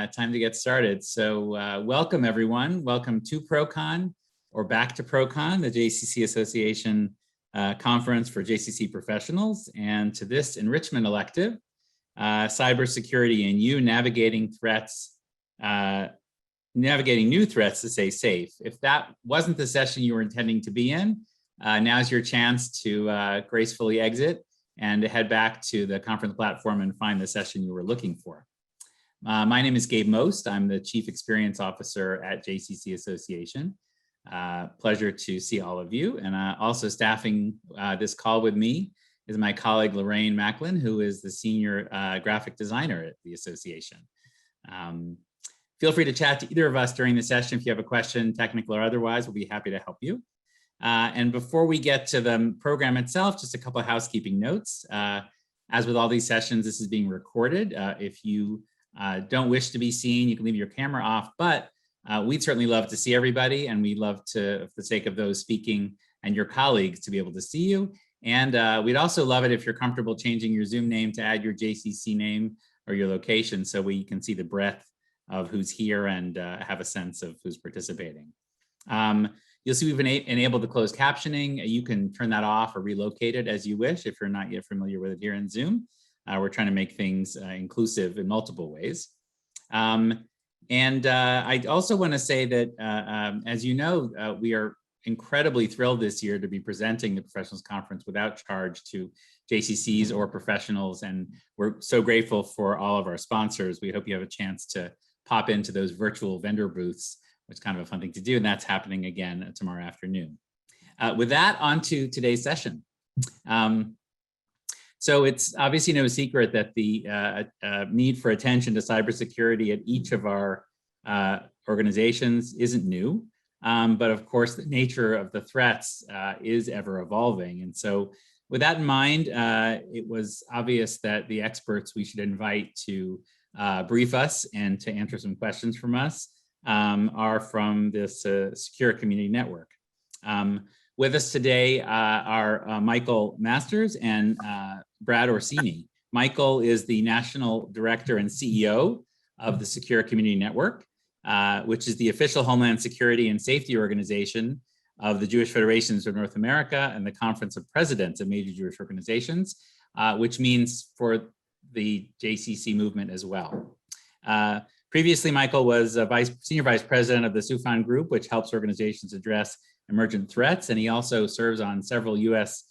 time to get started. So welcome everyone. Welcome to ProCon or back to ProCon, the JCC Association conference for JCC professionals, and to this enrichment elective, cybersecurity and you navigating threats, navigating new threats to stay safe. If that wasn't the session you were intending to be in, now's your chance to gracefully exit and to head back to the conference platform and find the session you were looking for. My name is Gabe Most. I'm the Chief Experience Officer at JCC Association. Pleasure to see all of you. And also staffing this call with me is my colleague Lorraine Macklin, who is the Senior Graphic Designer at the Association. Feel free to chat to either of us during the session if you have a question, technical or otherwise. We'll be happy to help you. And before we get to the program itself, just a couple of housekeeping notes. As with all these sessions, this is being recorded. If you don't wish to be seen, you can leave your camera off, but we'd certainly love to see everybody, and we'd love to, for the sake of those speaking and your colleagues, to be able to see you. And we'd also love it if you're comfortable changing your Zoom name to add your JCC name or your location so we can see the breadth of who's here and have a sense of who's participating. You'll see we've enabled the closed captioning. You can turn that off or relocate it as you wish if you're not yet familiar with it here in Zoom. We're trying to make things inclusive in multiple ways. I also want to say that, as you know, we are incredibly thrilled this year to be presenting the Professionals Conference without charge to JCCs or professionals. And we're so grateful for all of our sponsors. We hope you have a chance to pop into those virtual vendor booths, which is kind of a fun thing to do. And that's happening again tomorrow afternoon. With that, on to today's session. So it's obviously no secret that the need for attention to cybersecurity at each of our organizations isn't new. But of course, the nature of the threats is ever evolving. And so with that in mind, it was obvious that the experts we should invite to brief us and to answer some questions from us are from this Secure Community Network. With us today are Michael Masters and Brad Orsini. Michael is the National Director and CEO of the Secure Community Network, which is the official Homeland Security and Safety organization of the Jewish Federations of North America and the Conference of Presidents of Major Jewish Organizations, which means for the JCC movement as well. Previously, Michael was a Senior Vice President of the SUFAN Group, which helps organizations address emergent threats, and he also serves on several U.S.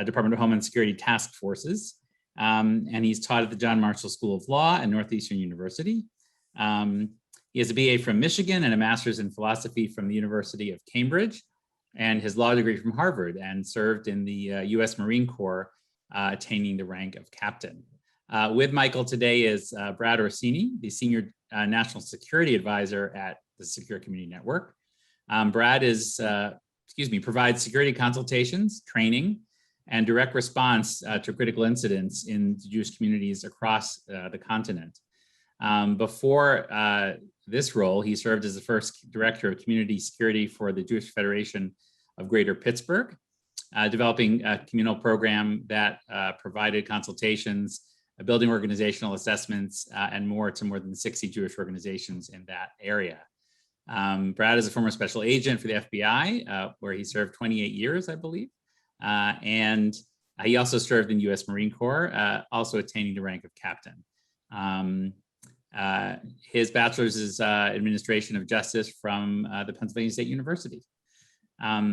Department of Homeland Security task forces, and he's taught at the John Marshall School of Law and Northeastern University. He has a BA from Michigan and a master's in philosophy from the University of Cambridge, and his law degree from Harvard, and served in the U.S. Marine Corps, attaining the rank of captain. With Michael today is Brad Orsini, the Senior National Security Advisor at the Secure Community Network. Brad provides security consultations, training, and direct response to critical incidents in Jewish communities across the continent. Before this role, he served as the first Director of Community Security for the Jewish Federation of Greater Pittsburgh, developing a communal program that provided consultations, building organizational assessments, and more to more than 60 Jewish organizations in that area. Brad is a former special agent for the FBI, where he served 28 years, I believe. And he also served in U.S. Marine Corps, also attaining the rank of captain. His bachelor's is Administration of Justice from the Pennsylvania State University.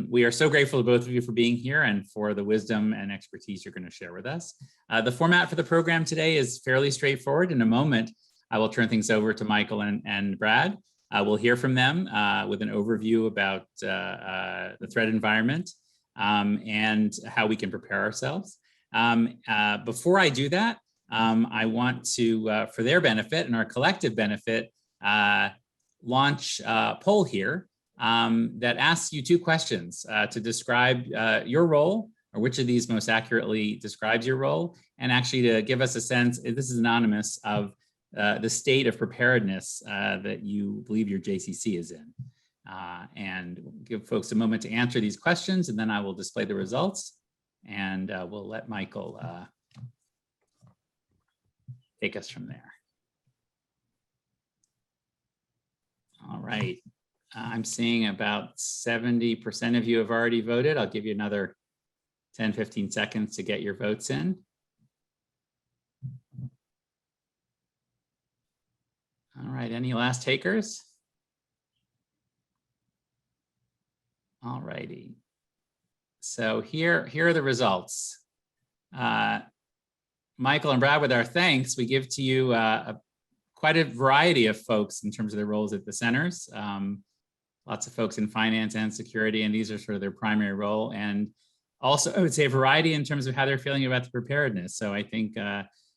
We are so grateful to both of you for being here and for the wisdom and expertise you're going to share with us. The format for the program today is fairly straightforward. In a moment, I will turn things over to Michael and Brad. We'll hear from them with an overview about the threat environment and how we can prepare ourselves. Before I do that, I want to, for their benefit and our collective benefit, launch a poll here that asks you two questions to describe your role, or which of these most accurately describes your role, and actually to give us a sense, this is anonymous, of the state of preparedness that you believe your JCC is in. And give folks a moment to answer these questions, and then I will display the results, and we'll let Michael take us from there. right. I'm seeing about 70% of you have already voted. I'll give you another 10, 15 seconds to get your votes in. All right, any last takers? All righty. So here are the results. Michael and Brad, with our thanks, we give to you quite a variety of folks in terms of their roles at the centers. Lots of folks in finance and security, and these are sort of their primary role. And also, I would say a variety in terms of how they're feeling about the preparedness. So I think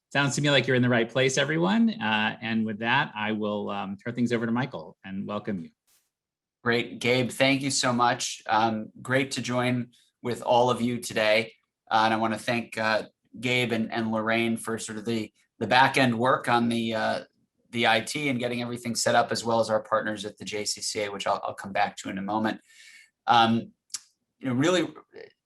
sounds to me like you're in the right place, everyone. And with that, I will turn things over to Michael and welcome you. Great, Gabe, thank you so much. Great to join with all of you today. And I want to thank Gabe and Lorraine for sort of the back end work on the IT and getting everything set up, as well as our partners at the JCCA, which I'll come back to in a moment. Really,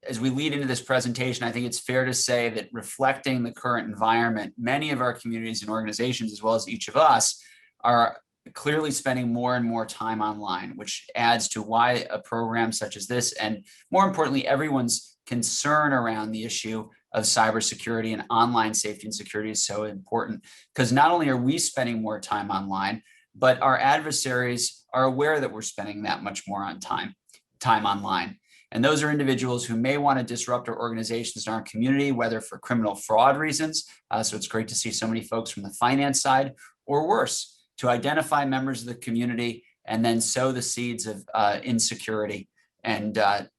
as we lead into this presentation, I think it's fair to say that reflecting the current environment, many of our communities and organizations, as well as each of us, are clearly spending more and more time online, which adds to why a program such as this, and more importantly, everyone's concern around the issue of cybersecurity and online safety and security is so important, because not only are we spending more time online, but our adversaries are aware that we're spending that much more on time online. And those are individuals who may want to disrupt our organizations in our community, whether for criminal fraud reasons. So it's great to see so many folks from the finance side, or worse, to identify members of the community and then sow the seeds of insecurity and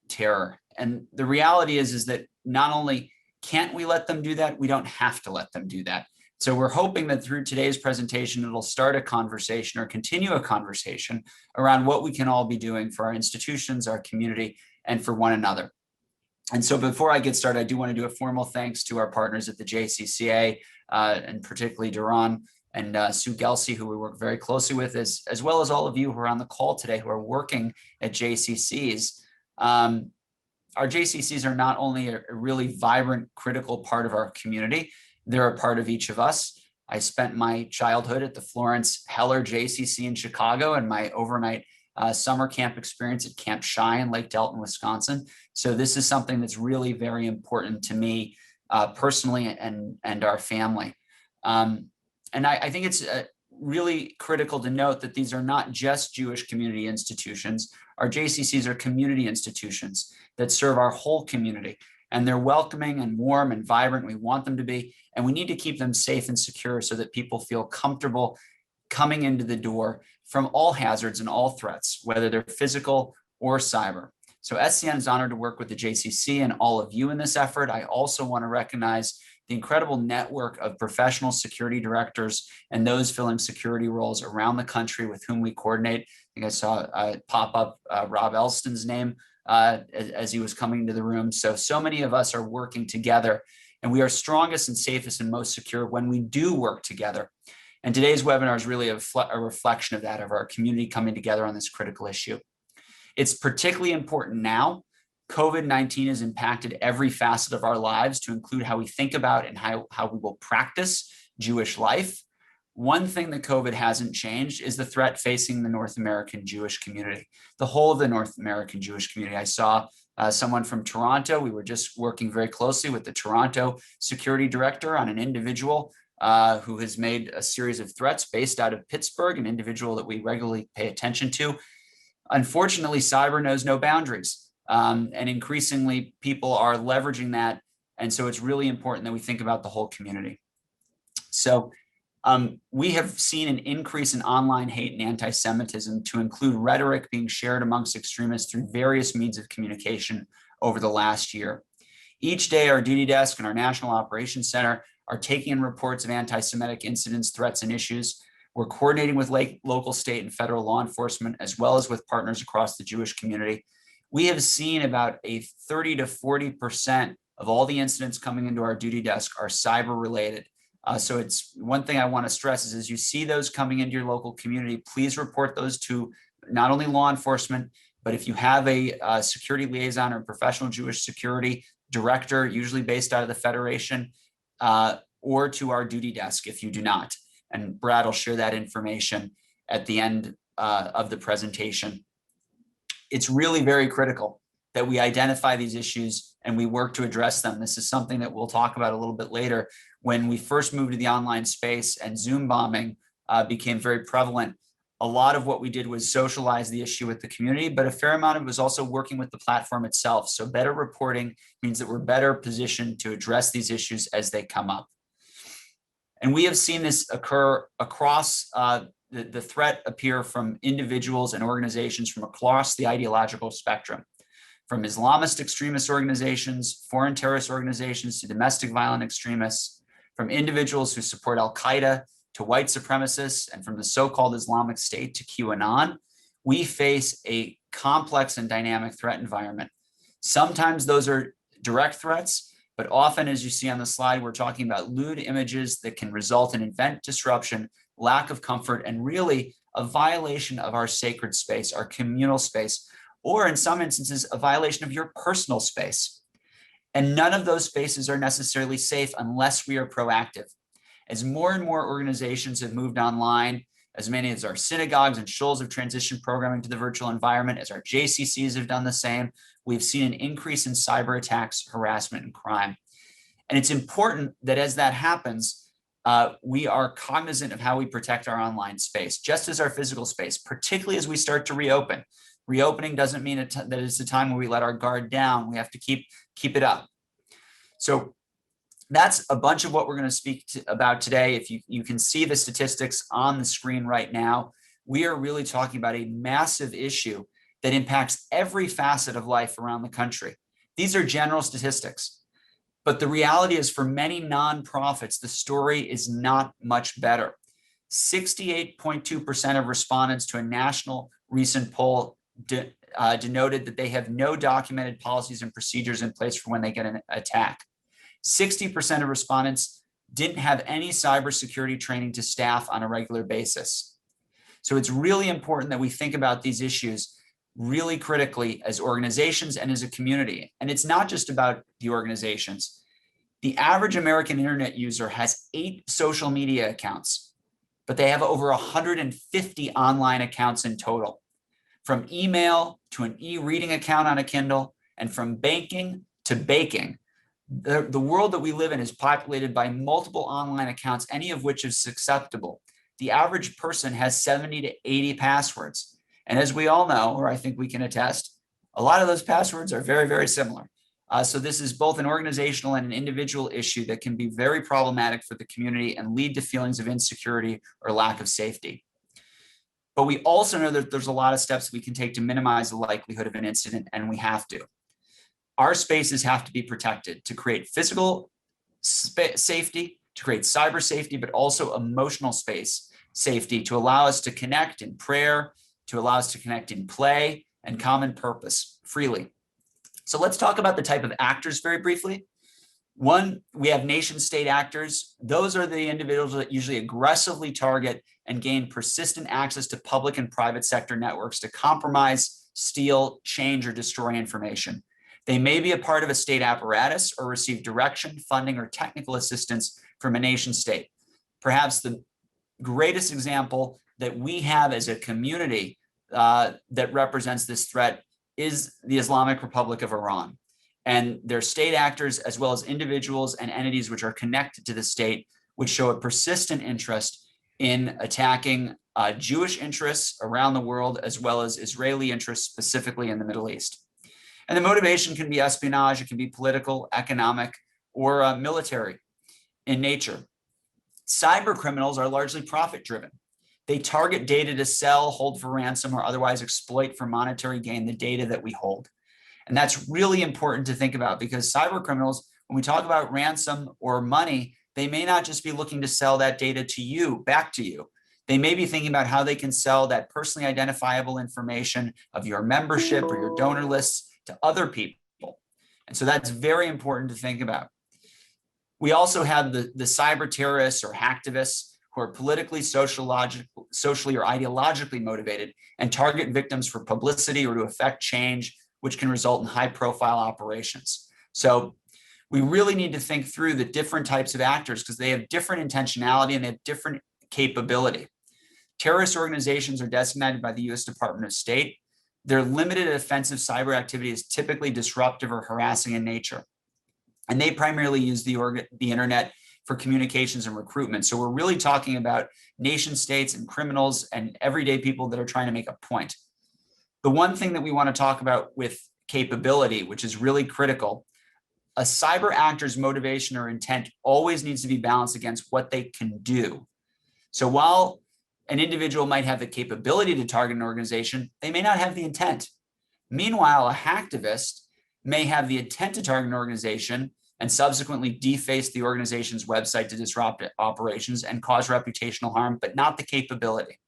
terror. And the reality is that not only can't we let them do that, we don't have to let them do that. So we're hoping that through today's presentation, it'll start a conversation or continue a conversation around what we can all be doing for our institutions, our community, and for one another. And so before I get started, I do want to do a formal thanks to our partners at the JCCA, and particularly Duran and Sue Gelsey, who we work very closely with, as well as all of you who are on the call today who are working at JCCs. Our JCCs are not only a really vibrant, critical part of our community, they're a part of each of us. I spent my childhood at the Florence Heller JCC in Chicago and my overnight summer camp experience at Camp Shy in Lake Delton, Wisconsin. So this is something that's really very important to me personally and our family. And I think it's really critical to note that these are not just Jewish community institutions. Our JCCs are community institutions that serve our whole community, and they're welcoming and warm and vibrant. We want them to be, and we need to keep them safe and secure so that people feel comfortable coming into the door from all hazards and all threats, whether they're physical or cyber. So SCN is honored to work with the JCC and all of you in this effort. I also want to recognize the incredible network of professional security directors and those filling security roles around the country with whom we coordinate. I think I saw pop up Rob Elston's name as he was coming into the room. So many of us are working together, and we are strongest and safest and most secure when we do work together. And today's webinar is really a reflection of that, of our community coming together on this critical issue. It's particularly important now. COVID-19 has impacted every facet of our lives, to include how we think about and how we will practice Jewish life. One thing that COVID hasn't changed is the threat facing the North American Jewish community, the whole of the North American Jewish community. I saw someone from Toronto. We were just working very closely with the Toronto security director on an individual who has made a series of threats based out of Pittsburgh, an individual that we regularly pay attention to. Unfortunately, cyber knows no boundaries. And increasingly, people are leveraging that. And so it's really important that we think about the whole community. So we have seen an increase in online hate and anti-Semitism, to include rhetoric being shared amongst extremists through various means of communication over the last year. Each day, our duty desk and our National Operations Center are taking in reports of anti-Semitic incidents, threats, and issues. We're coordinating with local, state, and federal law enforcement, as well as with partners across the Jewish community. We have seen about a 30 to 40% of all the incidents coming into our duty desk are cyber related. So it's one thing I want to stress is, as you see those coming into your local community, please report those to not only law enforcement, but if you have a security liaison or professional Jewish security director, usually based out of the Federation, or to our duty desk if you do not. And Brad will share that information at the end of the presentation. It's really very critical that we identify these issues and we work to address them. This is something that we'll talk about a little bit later. When we first moved to the online space and Zoom bombing became very prevalent, a lot of what we did was socialize the issue with the community, but a fair amount of it was also working with the platform itself. So better reporting means that we're better positioned to address these issues as they come up. And we have seen this occur across the threat appear from individuals and organizations from across the ideological spectrum, from Islamist extremist organizations, foreign terrorist organizations, to domestic violent extremists, from individuals who support Al-Qaeda to white supremacists, and from the so-called Islamic State to QAnon. We face a complex and dynamic threat environment. Sometimes those are direct threats, but often, as you see on the slide, we're talking about lewd images that can result in event disruption, lack of comfort, and really a violation of our sacred space, our communal space, or in some instances, a violation of your personal space. And none of those spaces are necessarily safe unless we are proactive. As more and more organizations have moved online, as many as our synagogues and shuls have transitioned programming to the virtual environment, as our JCCs have done the same, we've seen an increase in cyber attacks, harassment, and crime. And it's important that as that happens, we are cognizant of how we protect our online space, just as our physical space, particularly as we start to reopen. Reopening doesn't mean that it's a time where we let our guard down. We have to keep it up. So that's a bunch of what we're going to speak about today. If you can see the statistics on the screen right now, we are really talking about a massive issue that impacts every facet of life around the country. These are general statistics, but the reality is for many nonprofits, the story is not much better. 68.2% of respondents to a national recent poll denoted that they have no documented policies and procedures in place for when they get an attack. 60% of respondents didn't have any cybersecurity training to staff on a regular basis. So it's really important that we think about these issues really critically as organizations and as a community. And it's not just about the organizations. The average American internet user has 8 social media accounts, but they have over 150 online accounts in total. From email to an e-reading account on a Kindle, and from banking to baking. The world that we live in is populated by multiple online accounts, any of which is susceptible. The average person has 70 to 80 passwords. And as we all know, or I think we can attest, a lot of those passwords are very, very similar. So this is both an organizational and an individual issue that can be very problematic for the community and lead to feelings of insecurity or lack of safety. But we also know that there's a lot of steps we can take to minimize the likelihood of an incident, and we have to. Our spaces have to be protected to create physical safety, to create cyber safety, but also emotional space safety to allow us to connect in prayer, to allow us to connect in play and common purpose freely. So let's talk about the type of actors very briefly. One, we have nation state actors. Those are the individuals that usually aggressively target and gain persistent access to public and private sector networks to compromise, steal, change, or destroy information. They may be a part of a state apparatus or receive direction, funding, or technical assistance from a nation state. Perhaps the greatest example that we have as a community that represents this threat is the Islamic Republic of Iran. And their state actors, as well as individuals and entities which are connected to the state, which show a persistent interest in attacking Jewish interests around the world, as well as Israeli interests, specifically in the Middle East. And the motivation can be espionage, it can be political, economic, or military in nature. Cyber criminals are largely profit-driven. They target data to sell, hold for ransom, or otherwise exploit for monetary gain the data that we hold. And that's really important to think about because cyber criminals, when we talk about ransom or money, they may not just be looking to sell that data to you, back to you. They may be thinking about how they can sell that personally identifiable information of your membership or your donor lists to other people. And so that's very important to think about. We also have the cyber terrorists or hacktivists who are politically, socially, or ideologically motivated and target victims for publicity or to affect change, which can result in high-profile operations. So we really need to think through the different types of actors because they have different intentionality and they have different capability. Terrorist organizations are designated by the US Department of State. Their limited offensive cyber activity is typically disruptive or harassing in nature. And they primarily use the internet for communications and recruitment. So we're really talking about nation states and criminals and everyday people that are trying to make a point. The one thing that we want to talk about with capability, which is really critical, a cyber actor's motivation or intent always needs to be balanced against what they can do. So while an individual might have the capability to target an organization, they may not have the intent. Meanwhile, a hacktivist may have the intent to target an organization and subsequently deface the organization's website to disrupt operations and cause reputational harm, but not the capability.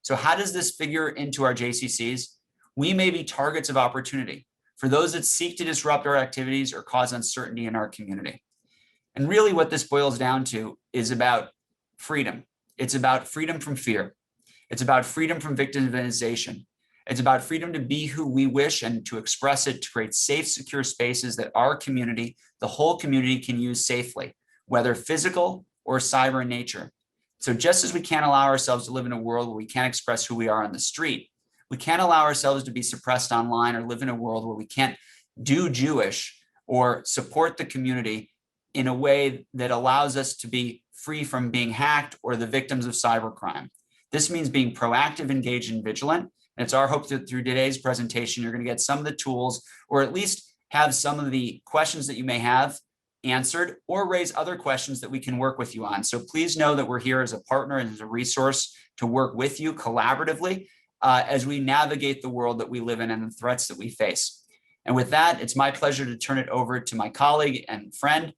So how does this figure into our JCCs? We may be targets of opportunity for those that seek to disrupt our activities or cause uncertainty in our community. And really what this boils down to is about freedom. It's about freedom from fear. It's about freedom from victimization. It's about freedom to be who we wish and to express it, to create safe, secure spaces that our community, the whole community, can use safely, whether physical or cyber in nature. So just as we can't allow ourselves to live in a world where we can't express who we are on the street, we can't allow ourselves to be suppressed online or live in a world where we can't do Jewish or support the community in a way that allows us to be free from being hacked or the victims of cybercrime. This means being proactive, engaged, and vigilant. And it's our hope that through today's presentation, you're going to get some of the tools, or at least have some of the questions that you may have answered, or raise other questions that we can work with you on. So please know that we're here as a partner and as a resource to work with you collaboratively as we navigate the world that we live in and the threats that we face. And with that, it's my pleasure to turn it over to my colleague and friend,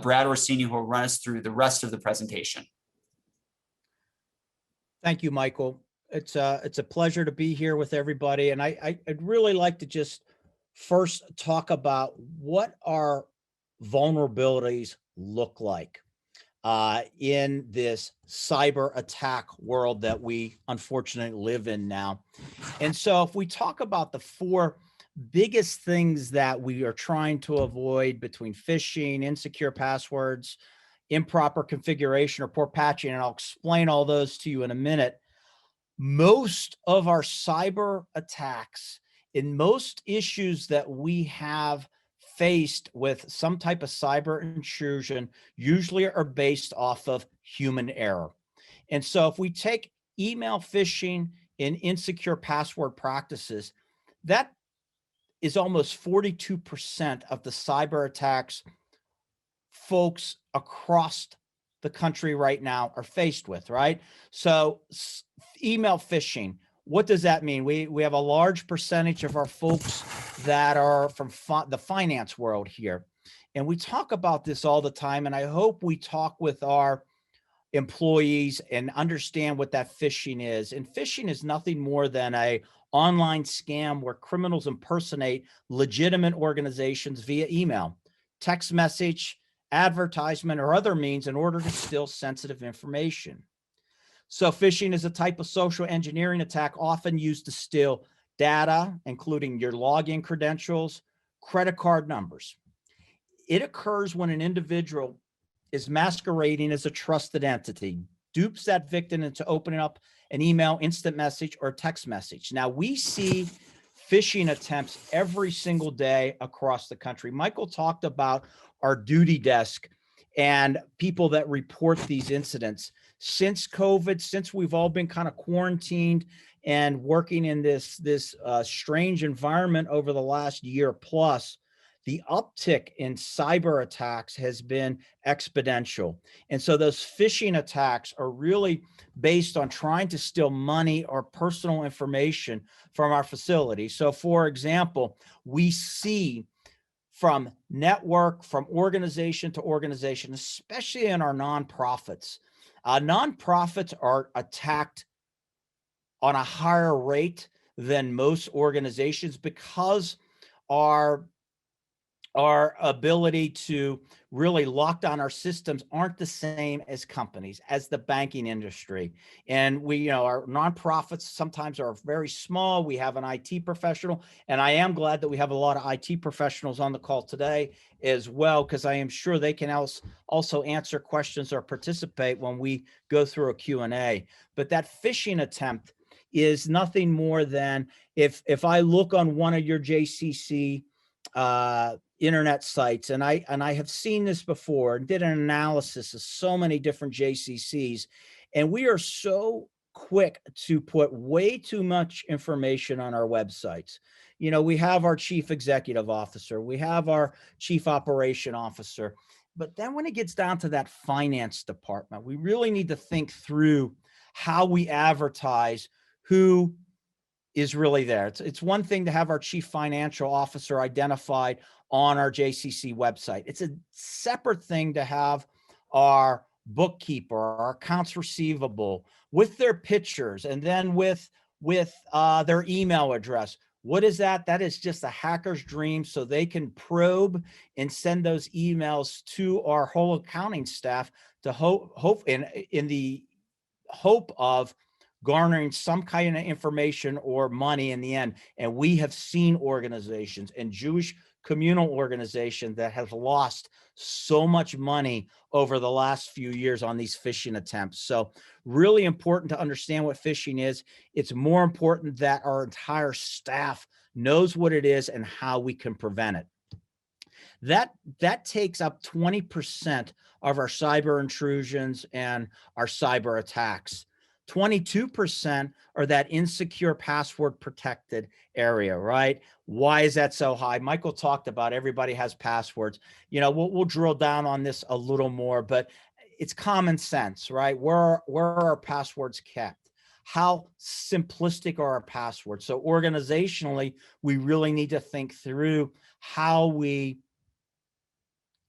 Brad Orsini, who will run us through the rest of the presentation. Thank you, Michael. It's a pleasure to be here with everybody. And I'd really like to just first talk about what our vulnerabilities look like in this cyber attack world that we unfortunately live in now. And so if we talk about the four biggest things that we are trying to avoid between phishing, insecure passwords, improper configuration, or poor patching, and I'll explain all those to you in a minute, most of our cyber attacks and most issues that we have faced with some type of cyber intrusion usually are based off of human error. And so if we take email phishing and insecure password practices, that is almost 42% of the cyber attacks folks across the country right now are faced with, right? So email phishing, what does that mean? We have a large percentage of our folks that are from the finance world here. And we talk about this all the time. And I hope we talk with our employees and understand what that phishing is. And phishing is nothing more than a online scam where criminals impersonate legitimate organizations via email, text message, advertisement, or other means in order to steal sensitive information. So phishing is a type of social engineering attack often used to steal data, including your login credentials, credit card numbers. It occurs when an individual is masquerading as a trusted entity, dupes that victim into opening up an email, instant message, or text message. Now, we see phishing attempts every single day across the country. Michael talked about our duty desk and people that report these incidents. Since COVID, since we've all been kind of quarantined and working in this strange environment over the last year plus, the uptick in cyber attacks has been exponential. And so those phishing attacks are really based on trying to steal money or personal information from our facility. So for example, we see from network, from organization to organization, especially in our nonprofits. Nonprofits are attacked on a higher rate than most organizations because our our ability to really lock down our systems aren't the same as companies, as the banking industry. And we, our nonprofits sometimes are very small. We have an IT professional, and I am glad that we have a lot of IT professionals on the call today as well, because I am sure they can also answer questions or participate when we go through a Q&A. But that phishing attempt is nothing more than if I look on one of your JCC internet sites, and I have seen this before and did an analysis of so many different JCCs, and we are so quick to put way too much information on our websites. We have our chief executive officer, we have our chief operation officer, but then when it gets down to that finance department, we really need to think through how we advertise who is really there. It's one thing to have our chief financial officer identified on our JCC website. It's a separate thing to have our bookkeeper, our accounts receivable with their pictures, and then with their email address. What is that? That is just a hacker's dream, so they can probe and send those emails to our whole accounting staff to hope in the hope of garnering some kind of information or money in the end. And we have seen organizations and Jewish communal organizations that have lost so much money over the last few years on these phishing attempts. So really important to understand what phishing is. It's more important that our entire staff knows what it is and how we can prevent it. That takes up 20% of our cyber intrusions and our cyber attacks. 22% are that insecure password protected area, right? Why is that so high? Michael talked about everybody has passwords. We'll drill down on this a little more, but it's common sense, right? Where are our passwords kept? How simplistic are our passwords? So organizationally, we really need to think through how we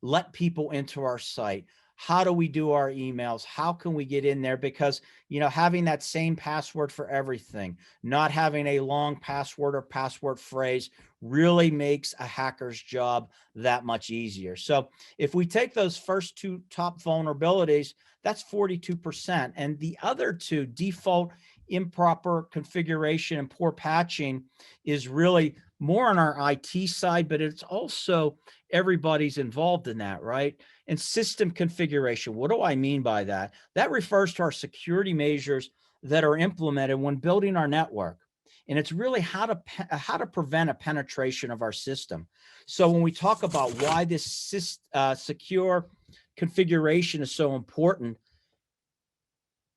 let people into our site. How do we do our emails? How can we get in there? Because, having that same password for everything, not having a long password or password phrase really makes a hacker's job that much easier. So if we take those first two top vulnerabilities, that's 42%. And the other two, default improper configuration and poor patching, is really more on our IT side, but it's also everybody's involved in that, right? And system configuration. What do I mean by that? That refers to our security measures that are implemented when building our network. And it's really how to prevent a penetration of our system. So when we talk about why this secure configuration is so important,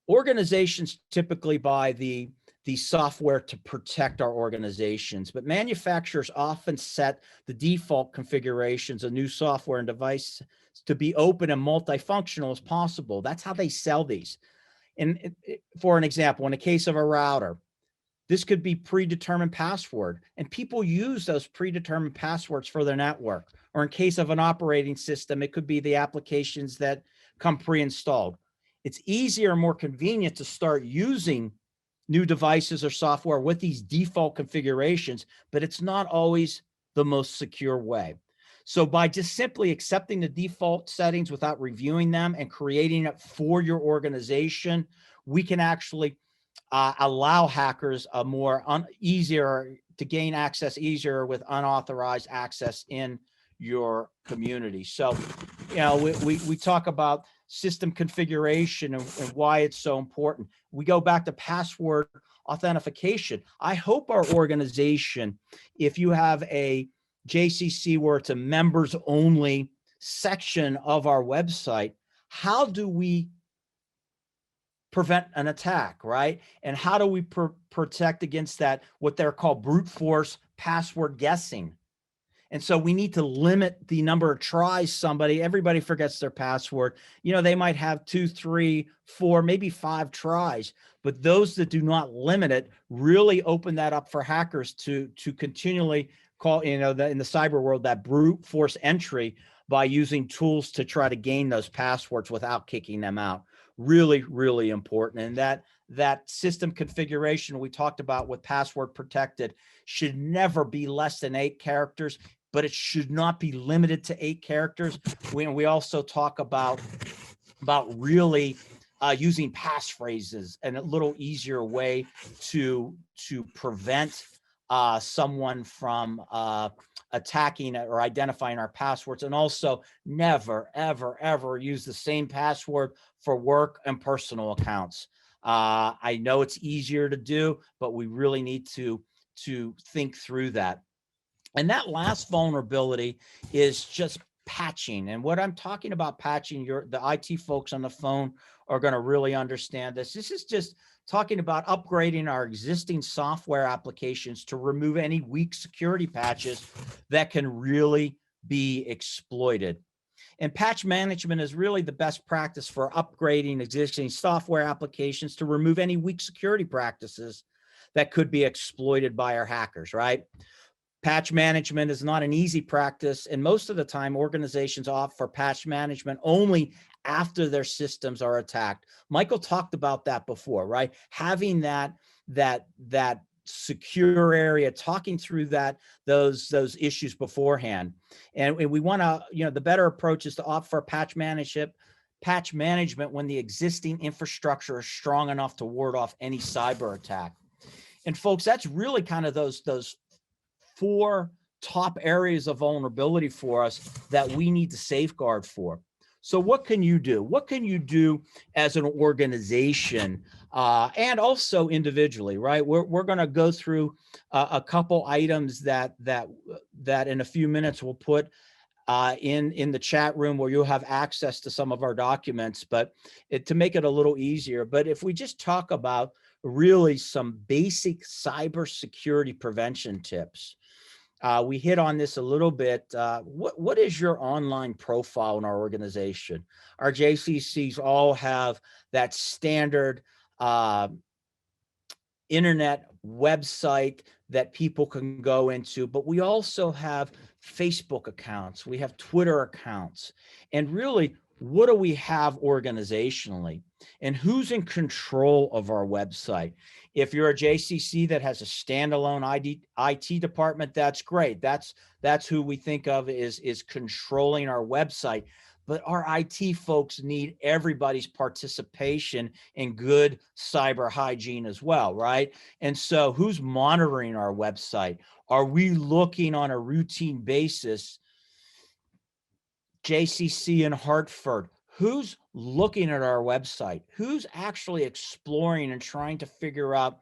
organizations typically buy the software to protect our organizations, but manufacturers often set the default configurations of new software and device to be open and multifunctional as possible. That's how they sell these. And for an example, in the case of a router, this could be predetermined password, and people use those predetermined passwords for their network. Or in case of an operating system, it could be the applications that come pre-installed. It's easier and more convenient to start using new devices or software with these default configurations, but it's not always the most secure way. So by just simply accepting the default settings without reviewing them and creating it for your organization, we can actually allow hackers a more easier to gain access easier with unauthorized access in your community. So, we talk about system configuration and why it's so important. We go back to password authentication. I hope our organization, if you have a JCC where it's a members only section of our website, how do we prevent an attack, right? And how do we protect against that, what they're called brute force password guessing? And so we need to limit the number of tries everybody forgets their password. They might have 2, 3, 4, maybe 5 tries, but those that do not limit it really open that up for hackers to continually call, in the cyber world, that brute force entry by using tools to try to gain those passwords without kicking them out. Really, really important. And that system configuration we talked about with password protected should never be less than 8 characters. but it should not be limited to 8 characters. We also talk about really using passphrases and a little easier way to prevent someone from attacking or identifying our passwords, and also never, ever, ever use the same password for work and personal accounts. I know it's easier to do, but we really need to think through that. And that last vulnerability is just patching. And what I'm talking about patching, the IT folks on the phone are going to really understand this. This is just talking about upgrading our existing software applications to remove any weak security patches that can really be exploited. And patch management is really the best practice for upgrading existing software applications to remove any weak security practices that could be exploited by our hackers, right? Patch management is not an easy practice, and most of the time organizations opt for patch management only after their systems are attacked. Michael talked about that before, right? Having that secure area, talking through those issues beforehand. And we want to, the better approach is to opt for patch management when the existing infrastructure is strong enough to ward off any cyber attack. And folks, that's really kind of those 4 top areas of vulnerability for us that we need to safeguard for. So what can you do? What can you do as an organization and also individually, right? We're going to go through a couple items that in a few minutes we'll put in the chat room where you'll have access to some of our documents, but to make it a little easier. But if we just talk about really some basic cybersecurity prevention tips. We hit on this a little bit. What is your online profile in our organization? Our JCCs all have that standard internet website that people can go into, but we also have Facebook accounts, we have Twitter accounts, and really, what do we have organizationally? And who's in control of our website? If you're a JCC that has a standalone IT department, that's great. That's who we think of is controlling our website. But our IT folks need everybody's participation in good cyber hygiene as well, right? And so who's monitoring our website? Are we looking on a routine basis? JCC in Hartford, who's looking at our website? Who's actually exploring and trying to figure out,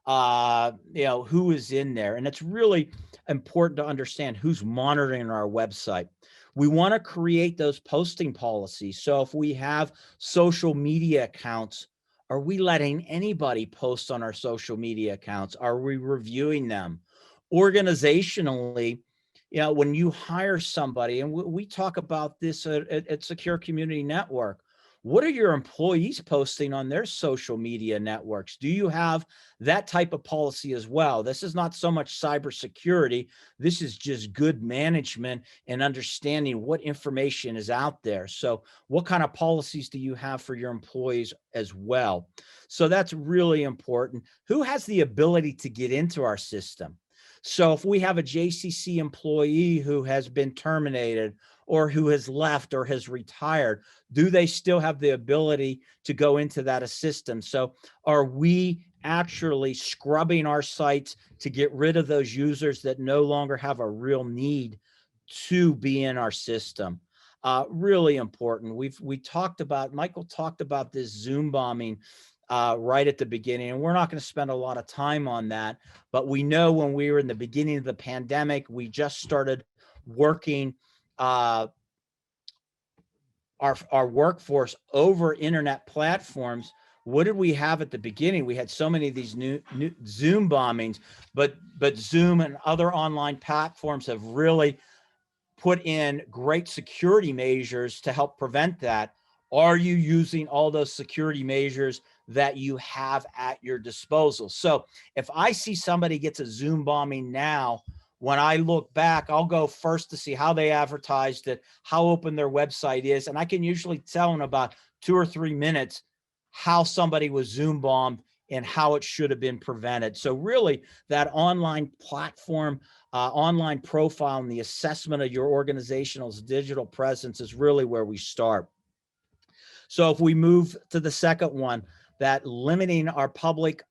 who is in there? And it's really important to understand who's monitoring our website. We want to create those posting policies. So if we have social media accounts, are we letting anybody post on our social media accounts? Are we reviewing them? Organizationally, when you hire somebody, and we talk about this at Secure Community Network, what are your employees posting on their social media networks? Do you have that type of policy as well? This is not so much cybersecurity. This is just good management and understanding what information is out there. So what kind of policies do you have for your employees as well? So that's really important. Who has the ability to get into our system? So if we have a JCC employee who has been terminated or who has left or has retired, do they still have the ability to go into that system? So are we actually scrubbing our sites to get rid of those users that no longer have a real need to be in our system? Really important. Michael talked about this Zoom bombing right at the beginning, and we're not going to spend a lot of time on that, but we know when we were in the beginning of the pandemic, we just started working our workforce over internet platforms. What did we have at the beginning? We had so many of these new Zoom bombings, but Zoom and other online platforms have really put in great security measures to help prevent that. Are you using all those security measures that you have at your disposal? So if I see somebody gets a Zoom bombing now, when I look back, I'll go first to see how they advertised it, how open their website is. And I can usually tell in about 2 or 3 minutes how somebody was Zoom bombed and how it should have been prevented. So really that online platform, online profile, and the assessment of your organization's digital presence is really where we start. So if we move to the second one, that limiting our public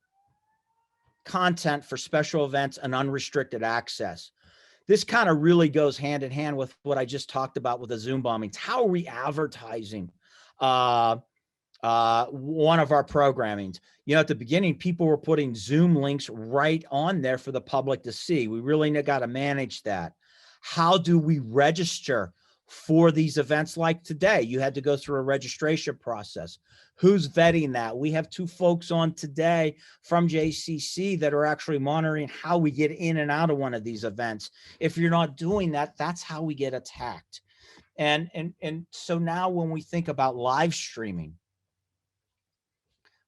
content for special events and unrestricted access. This kind of really goes hand in hand with what I just talked about with the Zoom bombings. How are we advertising one of our programmings? You know, at the beginning, people were putting Zoom links right on there for the public to see. We really got to manage that. How do we register for these events like today? You had to go through a registration process. Who's vetting that? We have two folks on today from JCC that are actually monitoring how we get in and out of one of these events. If you're not doing that, that's how we get attacked. And so now when we think about live streaming,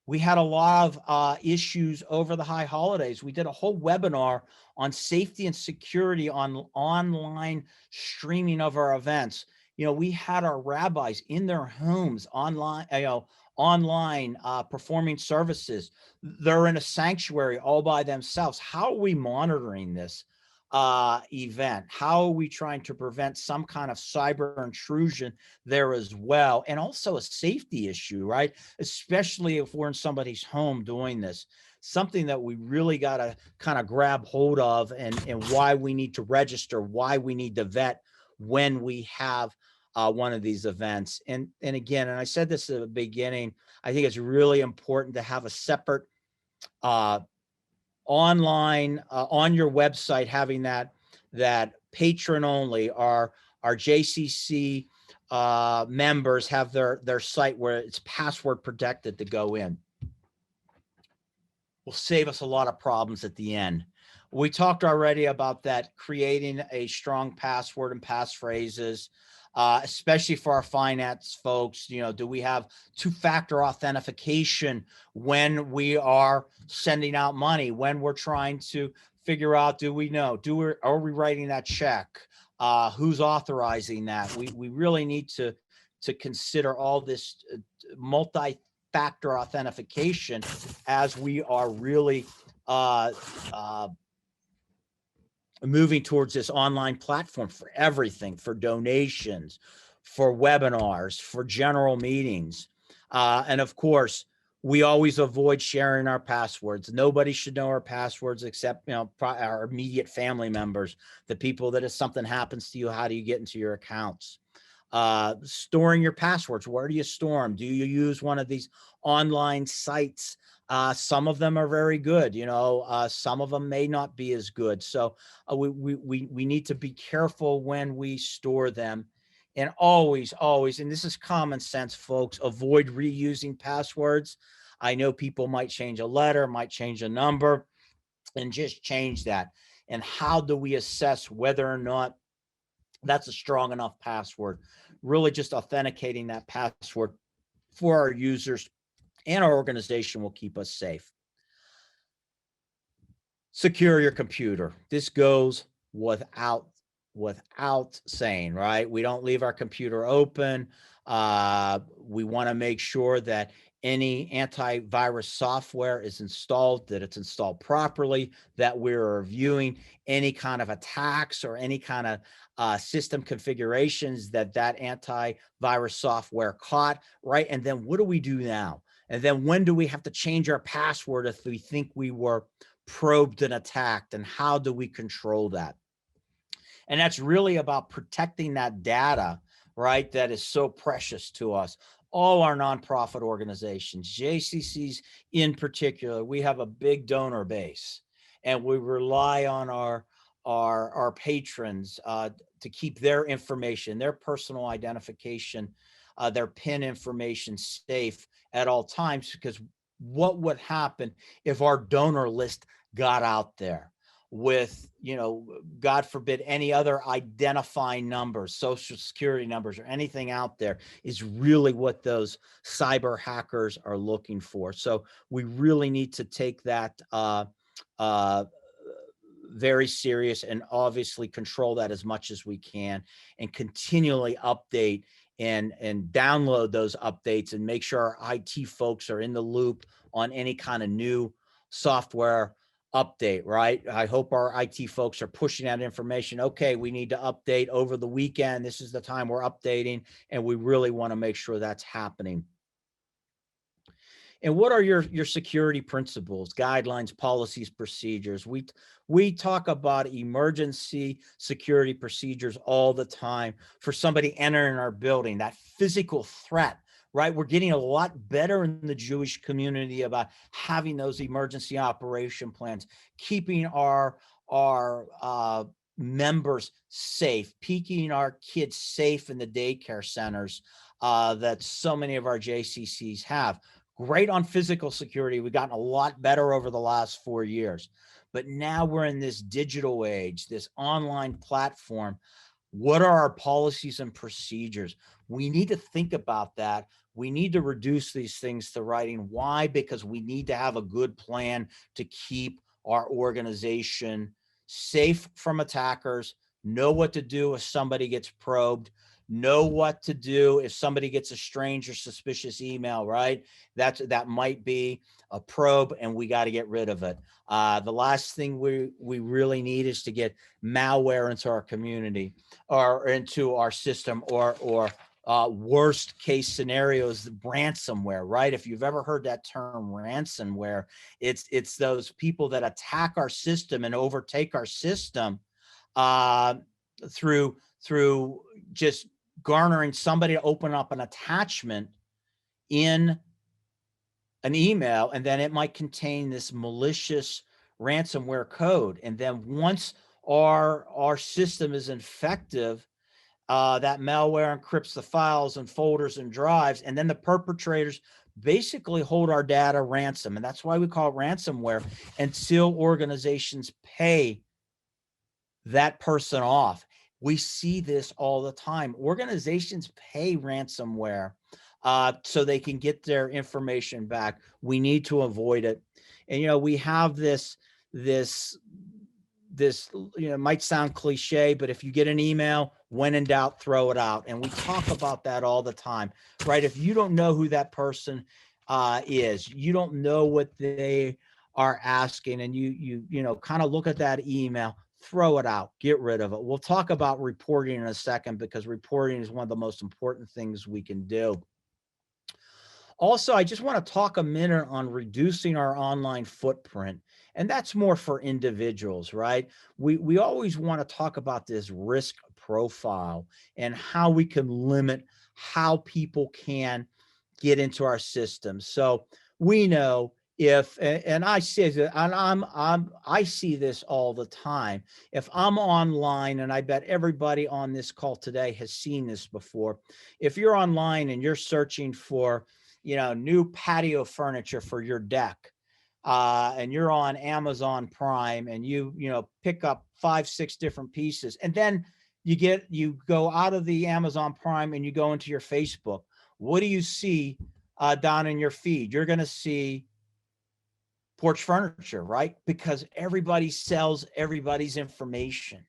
we had a lot of issues over the high holidays. We did a whole webinar on safety and security on online streaming of our events. You know, we had our rabbis in their homes online, online performing services. They're in a sanctuary all by themselves. How are we monitoring this event? How are we trying to prevent some kind of cyber intrusion there as well? And also a safety issue, right? Especially if we're in somebody's home doing this. Something that we really got to kind of grab hold of, and why we need to register, why we need to vet when we have one of these events. And again, and I said this at the beginning, I think it's really important to have a separate online on your website, having that patron only. Our JCC members have their site where it's password protected to go in. Will save us a lot of problems at the end. We talked already about that, creating a strong password and passphrases, especially for our finance folks. You know, do we have two-factor authentication when we are sending out money, when we're trying to figure out, do we know, are we writing that check? Who's authorizing that? We really need to consider all this multi-factor authentication as we are really moving towards this online platform for everything, for donations, for webinars, for general meetings. And of course, we always avoid sharing our passwords. Nobody should know our passwords except, you know, our immediate family members, the people that if something happens to you, how do you get into your accounts? Storing your passwords. Where do you store them? Do you use one of these online sites? Some of them are very good, you know, some of them may not be as good. So we need to be careful when we store them. And always, and this is common sense, folks, avoid reusing passwords. I know people might change a letter, might change a number, and just change that. And how do we assess whether or not that's a strong enough password? Really just authenticating that password for our users and our organization will keep us safe. Secure your computer. This goes without saying, right? We don't leave our computer open. We want to make sure that any antivirus software is installed, that it's installed properly, that we're reviewing any kind of attacks or any kind of system configurations that antivirus software caught, right? And then what do we do now? And then when do we have to change our password if we think we were probed and attacked? And how do we control that? And that's really about protecting that data, right? That is so precious to us. All our nonprofit organizations, JCCs in particular, we have a big donor base, and we rely on our patrons to keep their information, their personal identification, their PIN information safe at all times. Because what would happen if our donor list got out there with, you know, God forbid, any other identifying numbers, social security numbers, or anything out there, is really what those cyber hackers are looking for. So we really need to take that very serious, and obviously control that as much as we can, and continually update and download those updates and make sure our IT folks are in the loop on any kind of new software update, right? I hope our IT folks are pushing that information. Okay, we need to update over the weekend. This is the time we're updating, and we really want to make sure that's happening. And what are your security principles, guidelines, policies, procedures? We talk about emergency security procedures all the time for somebody entering our building, that physical threat, right? We're getting a lot better in the Jewish community about having those emergency operation plans, keeping our members safe, keeping our kids safe in the daycare centers that so many of our JCCs have. Great on physical security. We've gotten a lot better over the last 4 years. But now we're in this digital age, this online platform. What are our policies and procedures? We need to think about that. We need to reduce these things to writing. Why? Because we need to have a good plan to keep our organization safe from attackers, know what to do if somebody gets probed, know what to do if somebody gets a strange or suspicious email, right? That might be a probe, and we got to get rid of it. The last thing we really need is to get malware into our community or into our system, or worst case scenarios, ransomware, right? If you've ever heard that term ransomware, it's those people that attack our system and overtake our system through just garnering somebody to open up an attachment in an email, and then it might contain this malicious ransomware code. And then once our system is infective, that malware encrypts the files and folders and drives, and then the perpetrators basically hold our data ransom. And that's why we call it ransomware, until organizations pay that person off. We see this all the time. Organizations pay ransomware so they can get their information back. We need to avoid it. And, we have this, might sound cliche, but if you get an email, when in doubt, throw it out. And we talk about that all the time, right? If you don't know who that person is, you don't know what they are asking, and you kind of look at that email, throw it out, get rid of it. We'll talk about reporting in a second, because reporting is one of the most important things we can do. Also, I just want to talk a minute on reducing our online footprint. And that's more for individuals, right? We always want to talk about this risk profile and how we can limit how people can get into our system. So we know and I say that, and I see this all the time. If I'm online, and I bet everybody on this call today has seen this before. If you're online and you're searching for, new patio furniture for your deck, and you're on Amazon Prime, and you pick up 5-6 different pieces, and then you go out of the Amazon Prime and you go into your Facebook, what do you see down in your feed? You're going to see porch furniture, right? Because everybody sells everybody's information.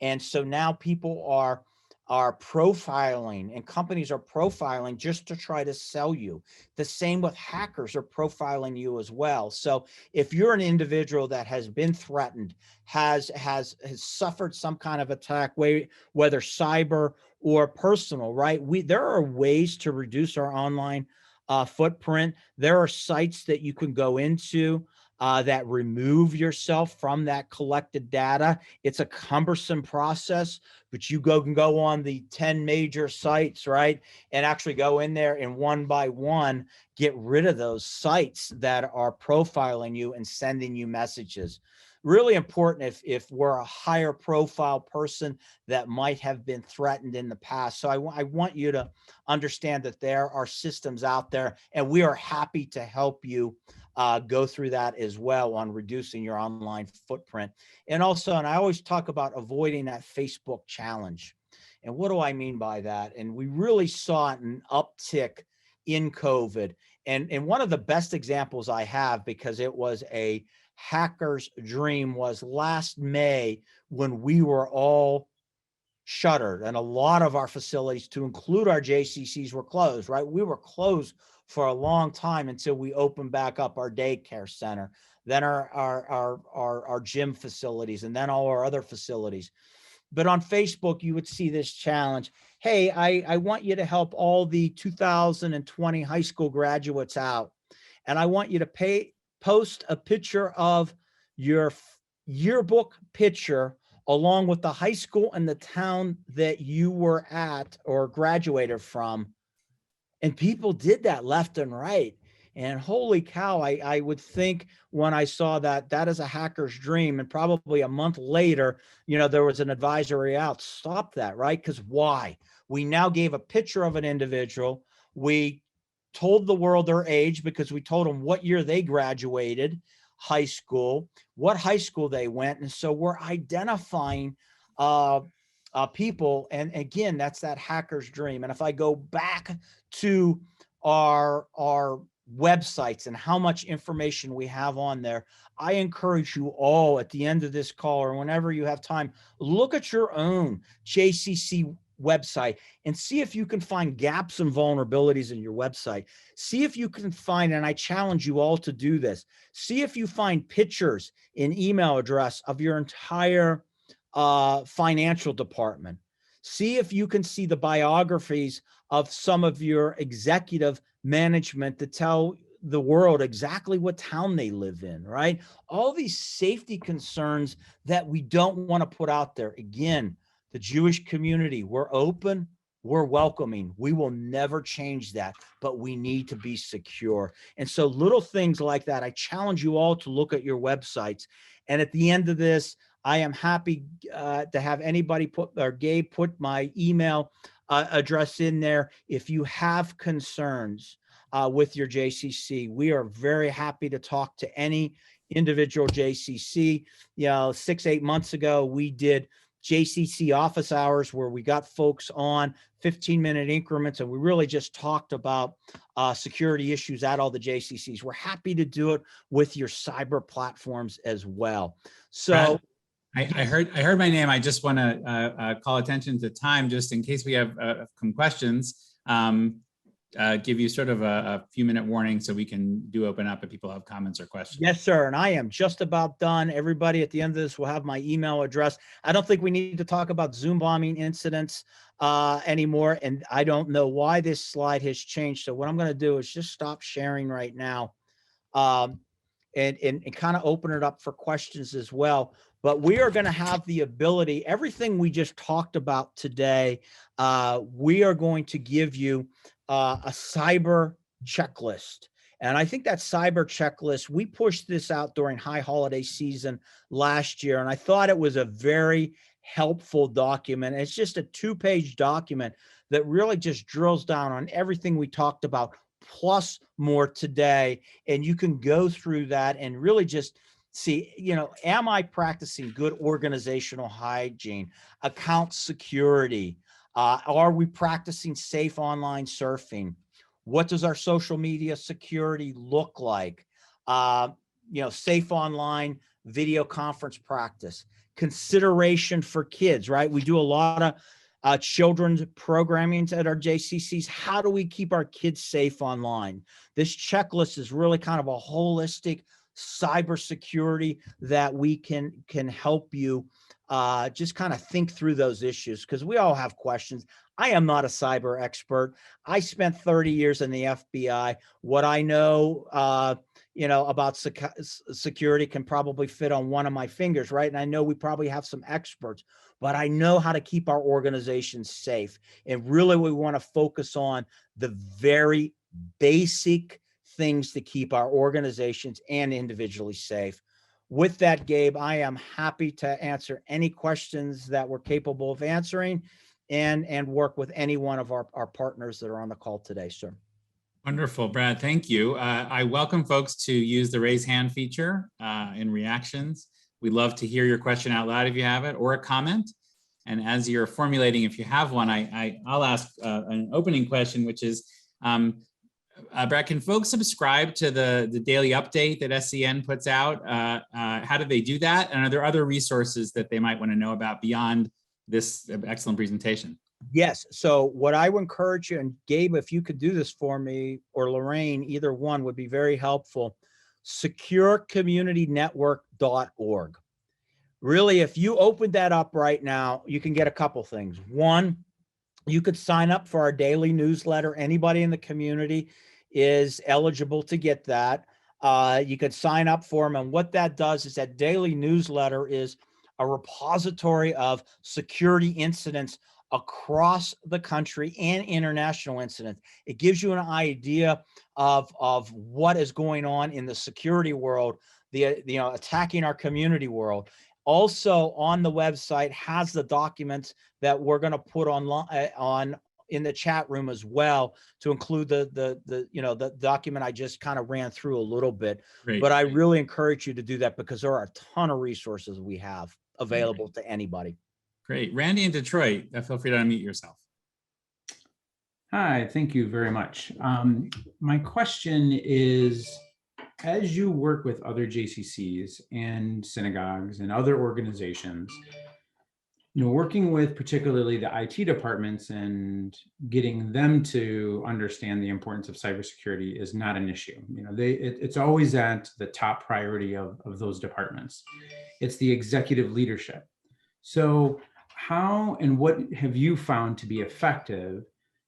And so now people are profiling, and companies are profiling just to try to sell you. The same with hackers are profiling you as well. So if you're an individual that has been threatened, has suffered some kind of attack, whether cyber or personal, right? There are ways to reduce our online footprint. There are sites that you can go into that remove yourself from that collected data. It's a cumbersome process, but you can go on the 10 major sites, right? And actually go in there and one by one, get rid of those sites that are profiling you and sending you messages. Really important if we're a higher profile person that might have been threatened in the past. So I want you to understand that there are systems out there, and we are happy to help you go through that as well on reducing your online footprint. And also, and I always talk about avoiding that Facebook challenge. And what do I mean by that? And we really saw an uptick in COVID. And one of the best examples I have, because it was a hacker's dream, was last May, when we were all shuttered, and a lot of our facilities, to include our JCCs, were closed, right? We were closed for a long time until we opened back up our daycare center, then our gym facilities, and then all our other facilities. But on Facebook, you would see this challenge. Hey, I want you to help all the 2020 high school graduates out. And I want you to post a picture of your yearbook picture along with the high school and the town that you were at or graduated from. And people did that left and right. And holy cow, I would think when I saw that is a hacker's dream. And probably a month later, there was an advisory out, stop that, right? Because why? We now gave a picture of an individual. We told the world their age because we told them what year they graduated high school, what high school they went. And so we're identifying people. And again, that's that hacker's dream. And if I go back to our websites and how much information we have on there, I encourage you all at the end of this call or whenever you have time, look at your own JCC website and see if you can find gaps and vulnerabilities in your website. See if you can find, and I challenge you all to do this, see if you find pictures and email address of your entire financial department. See if you can see the biographies of some of your executive management to tell the world exactly what town they live in, right? All these safety concerns that we don't want to put out there. Again, the Jewish community, we're open, we're welcoming. We will never change that, but we need to be secure. And so little things like that, I challenge you all to look at your websites. And at the end of this, I am happy to have anybody Gabe put my email address in there. If you have concerns with your JCC, we are very happy to talk to any individual JCC. 6-8 months ago, we did JCC office hours where we got folks on 15-minute increments, and we really just talked about security issues at all the JCCs. We're happy to do it with your cyber platforms as well. So. Brad, I heard my name. I just want to call attention to time, just in case we have some questions. Give you sort of a few minute warning so we can open up if people have comments or questions. Yes, sir. And I am just about done. Everybody at the end of this will have my email address. I don't think we need to talk about Zoom bombing incidents anymore. And I don't know why this slide has changed. So what I'm going to do is just stop sharing right now and kind of open it up for questions as well. But we are going to have the ability, everything we just talked about today, we are going to give you a cyber checklist. And I think that cyber checklist, we pushed this out during high holiday season last year. And I thought it was a very helpful document. It's just a 2-page document that really just drills down on everything we talked about, plus more today. And you can go through that and really just see, am I practicing good organizational hygiene, account security? Are we practicing safe online surfing? What does our social media security look like? Safe online video conference practice, consideration for kids, right? We do a lot of children's programming at our JCCs. How do we keep our kids safe online? This checklist is really kind of a holistic cybersecurity that we can help you just kind of think through those issues, because we all have questions. I am not a cyber expert. I spent 30 years in the FBI. What I know, about security can probably fit on one of my fingers, right? And I know we probably have some experts, but I know how to keep our organizations safe. And really, we want to focus on the very basic things to keep our organizations and individually safe. With that, Gabe, I am happy to answer any questions that we're capable of answering and work with any one of our partners that are on the call today, sir. Wonderful, Brad. Thank you. I welcome folks to use the raise hand feature in reactions. We'd love to hear your question out loud if you have it, or a comment. And as you're formulating, if you have one, I'll ask an opening question, which is, Brad, can folks subscribe to the daily update that SCN puts out? How do they do that? And are there other resources that they might want to know about beyond this excellent presentation. Yes. So what I would encourage you, and Gabe, if you could do this for me, or Lorraine, either one would be very helpful. securecommunitynetwork.org. Really, if you open that up right now, you can get a couple things. One, you could sign up for our daily newsletter. Anybody in the community is eligible to get that. You could sign up for them. And what that does is that daily newsletter is a repository of security incidents across the country and international incidents. It gives you an idea of what is going on in the security world, attacking our community world. Also on the website has the documents that we're going to put on in the chat room as well, to include the document I just kind of ran through a little bit. Great. But I really encourage you to do that, because there are a ton of resources we have available to anybody. Great. Randy in Detroit, feel free to unmute yourself. Hi, thank you very much. My question is, as you work with other JCCs and synagogues and other organizations, working with particularly the IT departments and getting them to understand the importance of cybersecurity is not an issue. It's always at the top priority of those departments. It's the executive leadership. So how and what have you found to be effective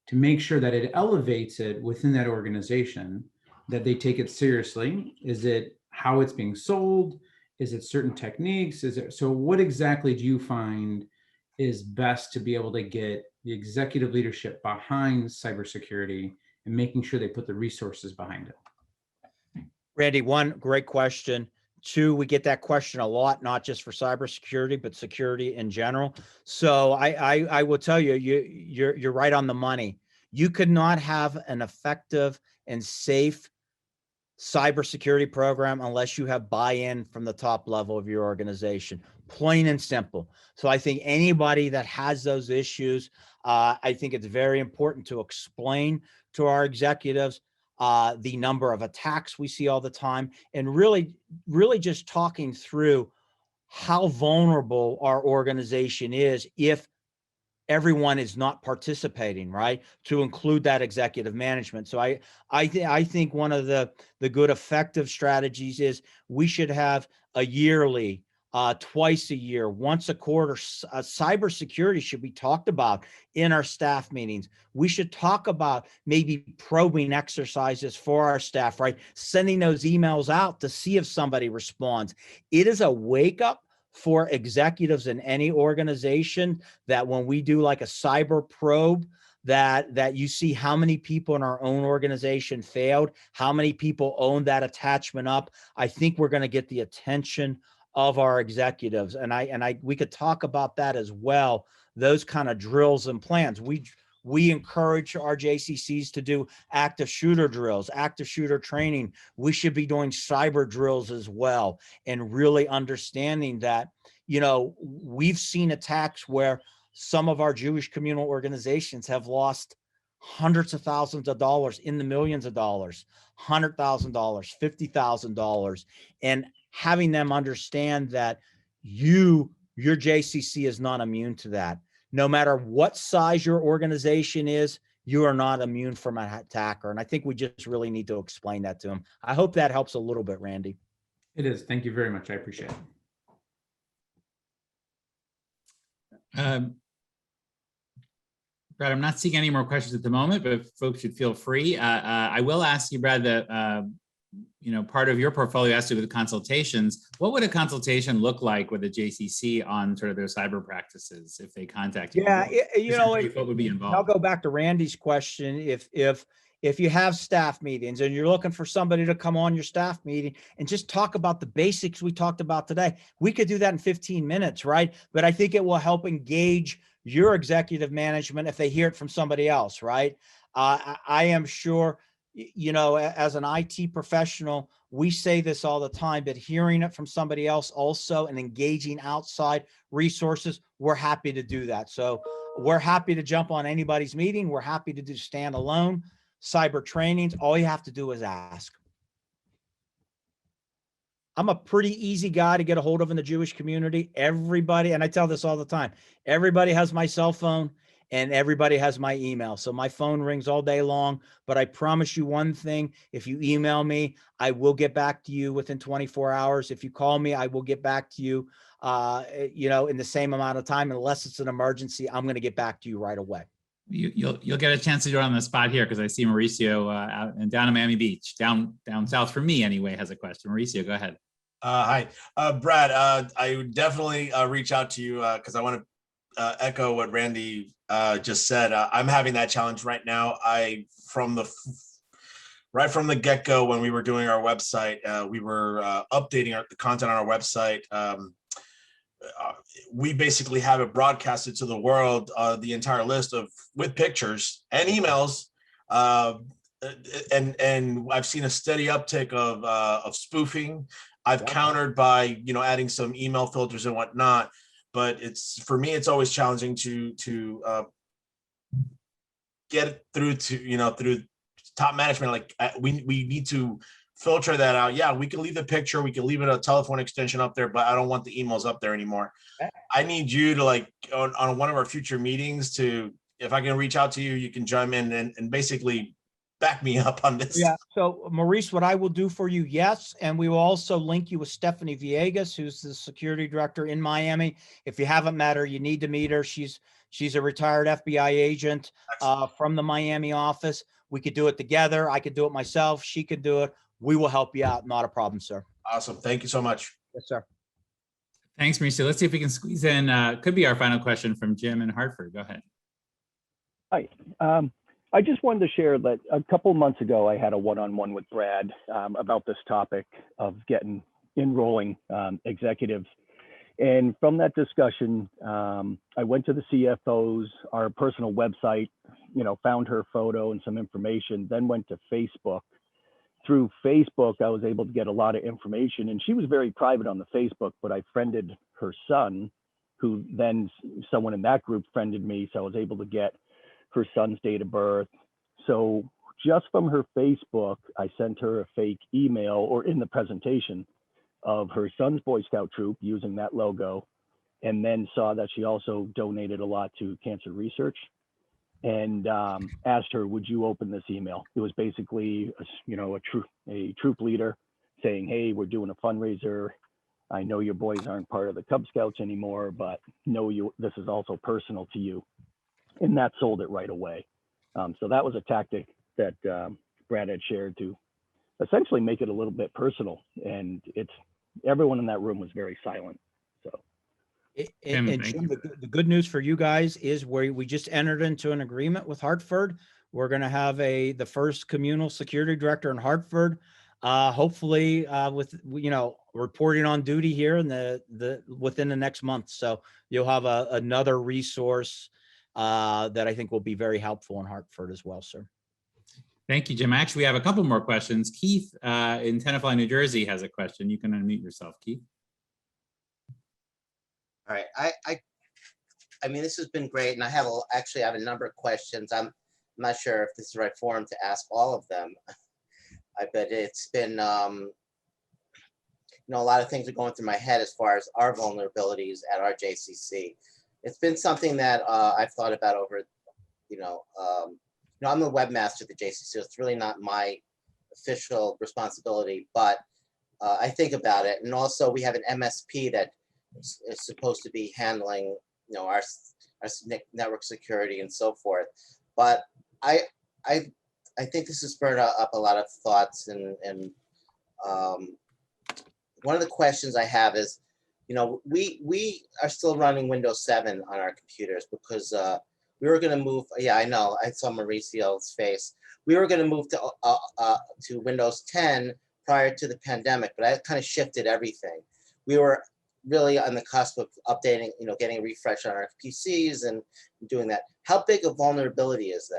to make sure that it elevates it within that organization, that they take it seriously? Is it how it's being sold? Is it certain techniques? So what exactly do you find is best to be able to get the executive leadership behind cybersecurity and making sure they put the resources behind it? Randy, one, great question. Two, we get that question a lot, not just for cybersecurity, but security in general. So I will tell you, you're right on the money. You could not have an effective and safe cybersecurity program unless you have buy-in from the top level of your organization, plain and simple. So I think anybody that has those issues, I think it's very important to explain to our executives the number of attacks we see all the time, and really just talking through how vulnerable our organization is if everyone is not participating, right? To include that executive management. So I think one of the good effective strategies is we should have a yearly, twice a year, once a quarter, cybersecurity should be talked about in our staff meetings. We should talk about maybe probing exercises for our staff, right? Sending those emails out to see if somebody responds. It is a wake up for executives in any organization that when we do like a cyber probe, that you see how many people in our own organization failed, how many people owned that attachment up. I think we're going to get the attention of our executives. And we could talk about that as well. Those kind of drills and plans. We encourage our JCCs to do active shooter drills, active shooter training. We should be doing cyber drills as well, and really understanding that, we've seen attacks where some of our Jewish communal organizations have lost hundreds of thousands of dollars, in the millions of dollars, $100,000, $50,000, and having them understand that your JCC is not immune to that. No matter what size your organization is, you are not immune from an attacker. And I think we just really need to explain that to them. I hope that helps a little bit, Randy. It is. Thank you very much. I appreciate it. Brad, I'm not seeing any more questions at the moment, but folks should feel free. I will ask you, Brad, that part of your portfolio has to do with consultations. What would a consultation look like with a JCC on sort of their cyber practices if they contact you? Yeah, what would be involved? I'll go back to Randy's question. If you have staff meetings and you're looking for somebody to come on your staff meeting and just talk about the basics we talked about today, we could do that in 15 minutes, right? But I think it will help engage your executive management if they hear it from somebody else, right? I am sure, as an IT professional, we say this all the time, but hearing it from somebody else also and engaging outside resources, we're happy to do that. So we're happy to jump on anybody's meeting. We're happy to do standalone cyber trainings. All you have to do is ask. I'm a pretty easy guy to get a hold of in the Jewish community. Everybody, and I tell this all the time, everybody has my cell phone and everybody has my email. So my phone rings all day long, but I promise you one thing, if you email me, I will get back to you within 24 hours. If you call me, I will get back to you, in the same amount of time, unless it's an emergency, I'm going to get back to you right away. You'll get a chance to do it on the spot here because I see Mauricio out and down in Miami Beach, down south for me anyway, has a question. Mauricio, go ahead. Hi, Brad. I would definitely reach out to you because I want to echo what Randy just said. I'm having that challenge right now. Right from the get-go, when we were doing our website, we were updating the content on our website. We basically have it broadcasted to the world, the entire list with pictures and emails. And I've seen a steady uptick of spoofing. I've countered by, adding some email filters and whatnot, but for me, it's always challenging to get it through to, through top management. Like we need to filter that out. Yeah, we can leave the picture, we can leave it a telephone extension up there, but I don't want the emails up there anymore. I need you to on one of our future meetings if I can reach out to you, you can chime in and basically back me up on this. Yeah. So Maurice, what I will do for you, yes. And we will also link you with Stephanie Villegas, who's the security director in Miami. If you haven't met her, you need to meet her. She's a retired FBI agent from the Miami office. We could do it together. I could do it myself. She could do it. We will help you out. Not a problem, sir. Awesome. Thank you so much. Yes, sir. Thanks, Mauricio. Let's see if we can squeeze in, could be our final question from Jim in Hartford. Go ahead. Hi. I just wanted to share that a couple of months ago, I had a one-on-one with Brad about this topic of enrolling executives. And from that discussion, I went to the CFO's, our personal website, found her photo and some information, then went to Facebook. Through Facebook, I was able to get a lot of information, and she was very private on the Facebook, but I friended her son, who then someone in that group friended me. So I was able to get her son's date of birth. So just from her Facebook, I sent her a fake email, or in the presentation, of her son's Boy Scout troop using that logo, and then saw that she also donated a lot to cancer research, and asked her, would you open this email? It was basically, a troop leader saying, hey, we're doing a fundraiser. I know your boys aren't part of the Cub Scouts anymore, but this is also personal to you. And that sold it right away. So that was a tactic that Brad had shared to essentially make it a little bit personal. And everyone in that room was very silent. So. And Jim, the good news for you guys is we just entered into an agreement with Hartford. We're going to have the first communal security director in Hartford, hopefully with reporting on duty here in within the next month. So you'll have another resource that I think will be very helpful in Hartford as well, sir. Thank you, Jim. Actually, we have a couple more questions. Keith in Tenafly, New Jersey has a question. You can unmute yourself, Keith. All right, I mean, this has been great, and I have a number of questions. I'm not sure if this is the right forum to ask all of them. I bet it's been, a lot of things are going through my head as far as our vulnerabilities at our JCC. It's been something that I've thought about over, I'm the webmaster of the JCC, so it's really not my official responsibility, but I think about it. And also we have an MSP that is supposed to be handling, our network security and so forth. But I think this has spurred up a lot of thoughts, and one of the questions I have is, we are still running Windows 7 on our computers because we were going to move. Yeah, I know. I saw Mauricio's face. We were going to move to Windows 10 prior to the pandemic, but I kind of shifted everything. We were really on the cusp of updating, getting a refresh on our PCs and doing that. How big a vulnerability is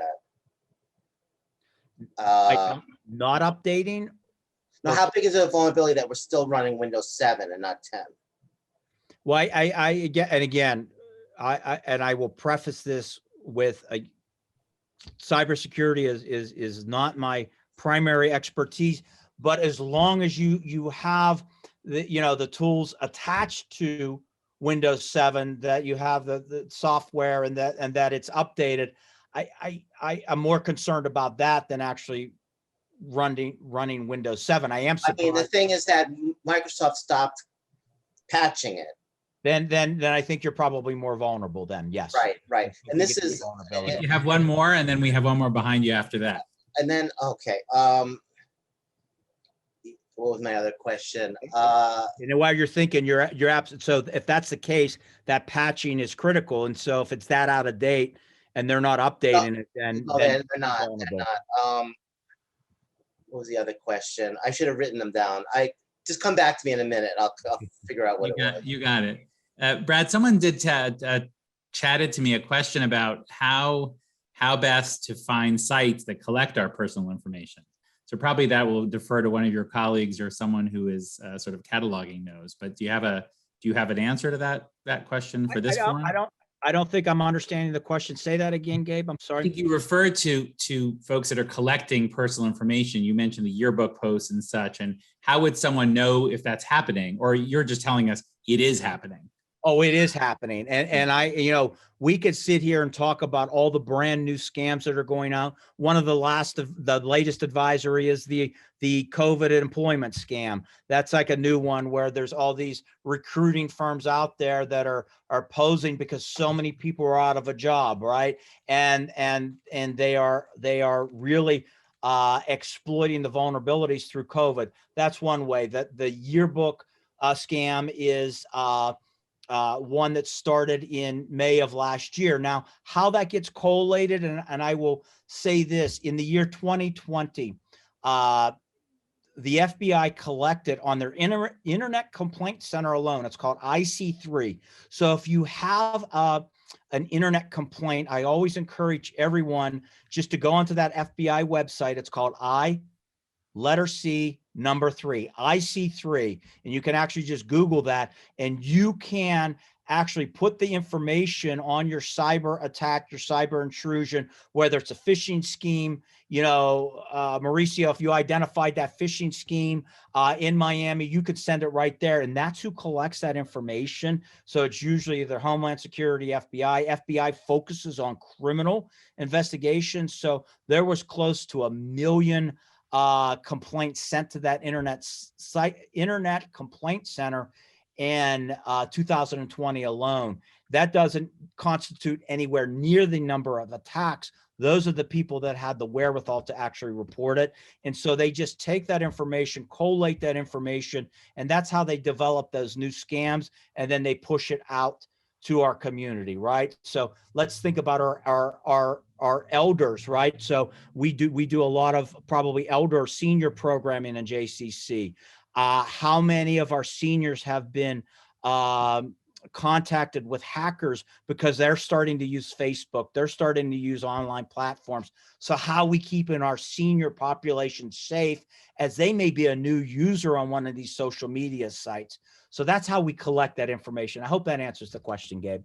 that? Not updating? Now, how big is a vulnerability that we're still running Windows 7 and not 10? Well, I will preface this with cybersecurity is not my primary expertise, but as long as you have the tools attached to Windows 7, that you have the software and that it's updated. I'm more concerned about that than actually running Windows 7. I am I mean, the surprised. thing is that Microsoft stopped patching it. Then I think you're probably more vulnerable then. Yes. Right, I right. think And you this get the is, vulnerability. You have one more, and then we have one more behind you after that. and then, okay, what was my other question? While you're thinking, you're absent. So if that's the case, that patching is critical. And so if it's that out of date and they're not updating it, then No, they're you're not, vulnerable. they're not. What was the other question? I should have written them down. Just come back to me in a minute. I'll figure out what it was. You got it. Brad, someone did chatted to me a question about how best to find sites that collect our personal information. So probably that will defer to one of your colleagues or someone who is sort of cataloging those. But do you have an answer to that question for this forum? I don't think I'm understanding the question. Say that again, Gabe. I'm I sorry. think you referred to folks that are collecting personal information. You mentioned the yearbook posts and such. And how would someone know if that's happening? Or you're just telling us it is happening? Oh, it is happening. And we could sit here and talk about all the brand new scams that are going out. One of the latest advisory is the COVID employment scam. That's like a new one where there's all these recruiting firms out there that are posing because so many people are out of a job, right? And they are really exploiting the vulnerabilities through COVID. That's one way. That the yearbook scam is one that started in May of last year. Now, how that gets collated, and I will say this, in the year 2020, the FBI collected on their Internet Complaint Center alone, it's called IC3. So if you have an internet complaint, I always encourage everyone just to go onto that FBI website. It's called C3, IC3, and you can actually just Google that, and you can actually put the information on your cyber attack, your cyber intrusion, whether it's a phishing scheme. Mauricio, if you identified that phishing scheme in Miami, you could send it right there, and that's who collects that information. So it's usually either Homeland Security, FBI. FBI focuses on criminal investigations, so there was close to 1 million complaints sent to that Internet Complaint Center in 2020 alone. That doesn't constitute anywhere near the number of attacks. Those are the people that had the wherewithal to actually report it. And so they just take that information, collate that information, and that's how they develop those new scams. And then they push it out to our community, right? So let's think about our elders, right? So we do a lot of probably elder senior programming in JCC. How many of our seniors have been contacted with hackers because they're starting to use Facebook, they're starting to use online platforms? So how we keeping our senior population safe as they may be a new user on one of these social media sites? So that's how we collect that information. I hope that answers the question, Gabe.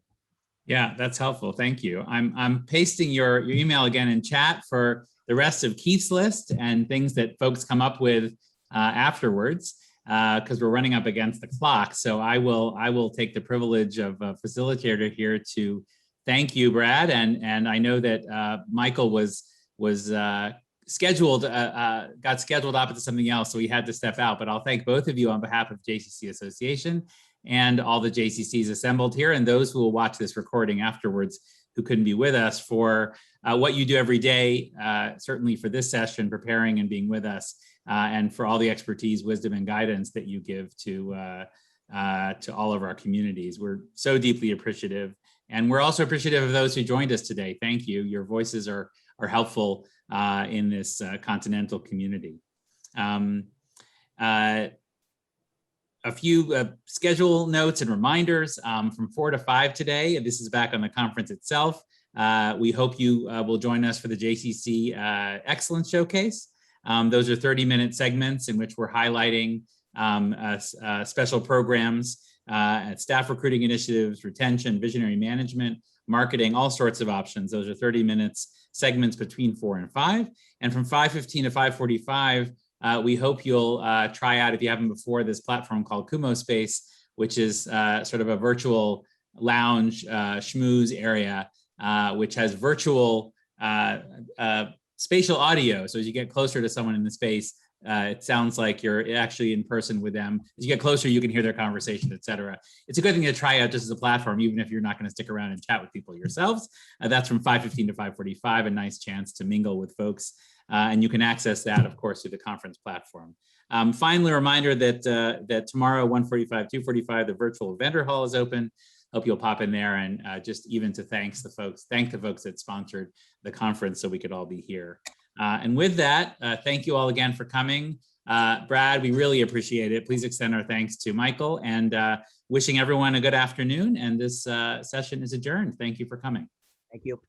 Yeah, that's helpful. Thank you. I'm pasting your email again in chat for the rest of Keith's list and things that folks come up with afterwards, because we're running up against the clock. So I will take the privilege of a facilitator here to thank you, Brad. And I know that Michael was scheduled, got scheduled up into something else, so he had to step out. But I'll thank both of you on behalf of JCC Association and all the JCCs assembled here, and those who will watch this recording afterwards who couldn't be with us, for what you do every day, certainly for this session, preparing and being with us, and for all the expertise, wisdom, and guidance that you give to all of our communities. We're so deeply appreciative. And we're also appreciative of those who joined us today. Thank you. Your voices are helpful in this continental community. A few schedule notes and reminders from 4 to 5 today. This is back on the conference itself. We hope you will join us for the JCC Excellence Showcase. Those are 30-minute segments in which we're highlighting special programs, staff recruiting initiatives, retention, visionary management, marketing, all sorts of options. Those are 30 minutes segments between 4 and 5. And from 5:15 to 5:45, we hope you'll try out, if you haven't before, this platform called Kumo Space, which is sort of a virtual lounge schmooze area, which has virtual spatial audio. So as you get closer to someone in the space, it sounds like you're actually in person with them. As you get closer, you can hear their conversation, et cetera. It's a good thing to try out just as a platform, even if you're not going to stick around and chat with people yourselves. That's from 5:15 to 5:45, a nice chance to mingle with folks. And you can access that, of course, through the conference platform. Finally, a reminder that that tomorrow, 1:45, 2:45, the virtual vendor hall is open. Hope you'll pop in there, and just even to thank the folks that sponsored the conference so we could all be here. And with that, thank you all again for coming. Brad, we really appreciate it. Please extend our thanks to Michael, and wishing everyone a good afternoon. And this session is adjourned. Thank you for coming. Thank you.